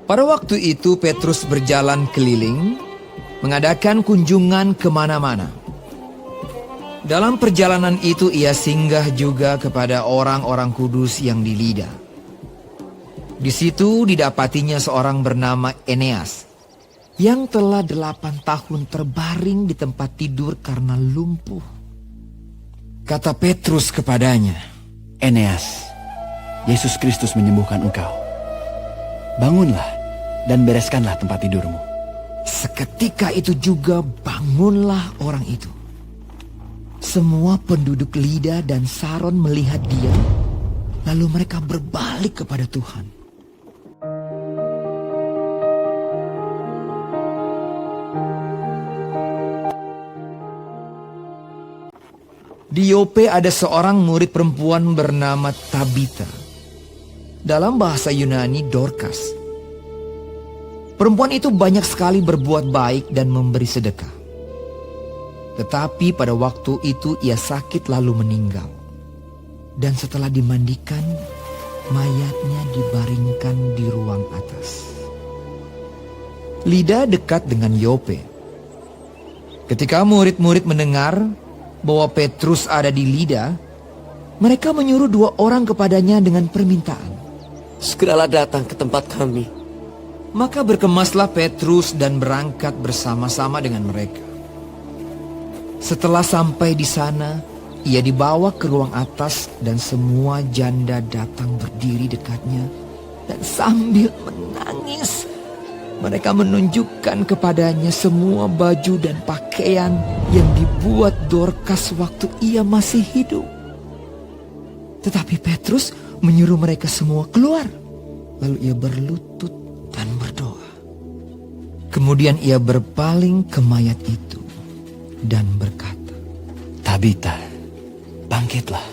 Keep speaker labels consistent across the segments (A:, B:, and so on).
A: Pada waktu itu Petrus berjalan keliling, mengadakan kunjungan kemana-mana. Dalam perjalanan itu ia singgah juga kepada orang-orang kudus yang di Lida. Di situ didapatinya seorang bernama Eneas, yang telah 8 tahun terbaring di tempat tidur karena lumpuh. Kata Petrus kepadanya,
B: Eneas, Yesus Kristus menyembuhkan engkau. Bangunlah dan bereskanlah tempat tidurmu.
A: seketika itu juga bangunlah orang itu. Semua penduduk Lida dan Saron melihat dia, lalu mereka berbalik kepada Tuhan. Di Yope ada seorang murid perempuan bernama Tabita. Dalam bahasa Yunani Dorcas. Perempuan itu banyak sekali berbuat baik dan memberi sedekah. Tetapi pada waktu itu ia sakit lalu meninggal. Dan setelah dimandikan, mayatnya dibaringkan di ruang atas. Lida dekat dengan Yope. Ketika murid-murid mendengar bahwa Petrus ada di Lida, mereka menyuruh 2 orang kepadanya dengan permintaan.
C: Segeralah datang ke tempat kami.
A: Maka berkemaslah Petrus dan berangkat bersama-sama dengan mereka. Setelah sampai di sana, ia dibawa ke ruang atas dan semua janda datang berdiri dekatnya. Dan sambil menangis, mereka menunjukkan kepadanya semua baju dan pakaian yang dibuat Dorcas waktu ia masih hidup. Tetapi Petrus menyuruh mereka semua keluar. Lalu ia berlutut dan berdoa. Kemudian ia berpaling ke mayat itu dan berkata,
B: Tabita, bangkitlah.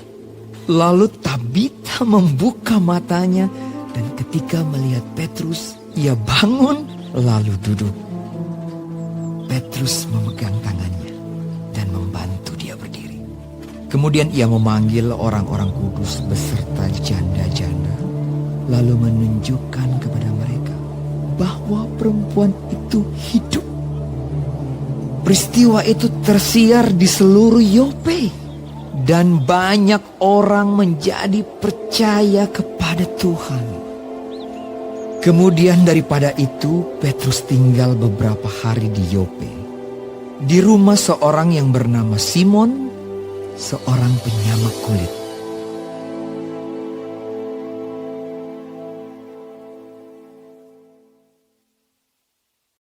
A: Lalu Tabita membuka matanya dan ketika melihat Petrus, ia bangun lalu duduk. Petrus memegang tangannya dan membantu dia berdiri. Kemudian ia memanggil orang-orang kudus beserta janda-janda, lalu menunjukkan kepada mereka bahwa perempuan itu hidup. Peristiwa itu tersiar di seluruh Yope dan banyak orang menjadi percaya kepada Tuhan. Kemudian daripada itu Petrus tinggal beberapa hari di Yope, di rumah seorang yang bernama Simon, seorang penyamak kulit.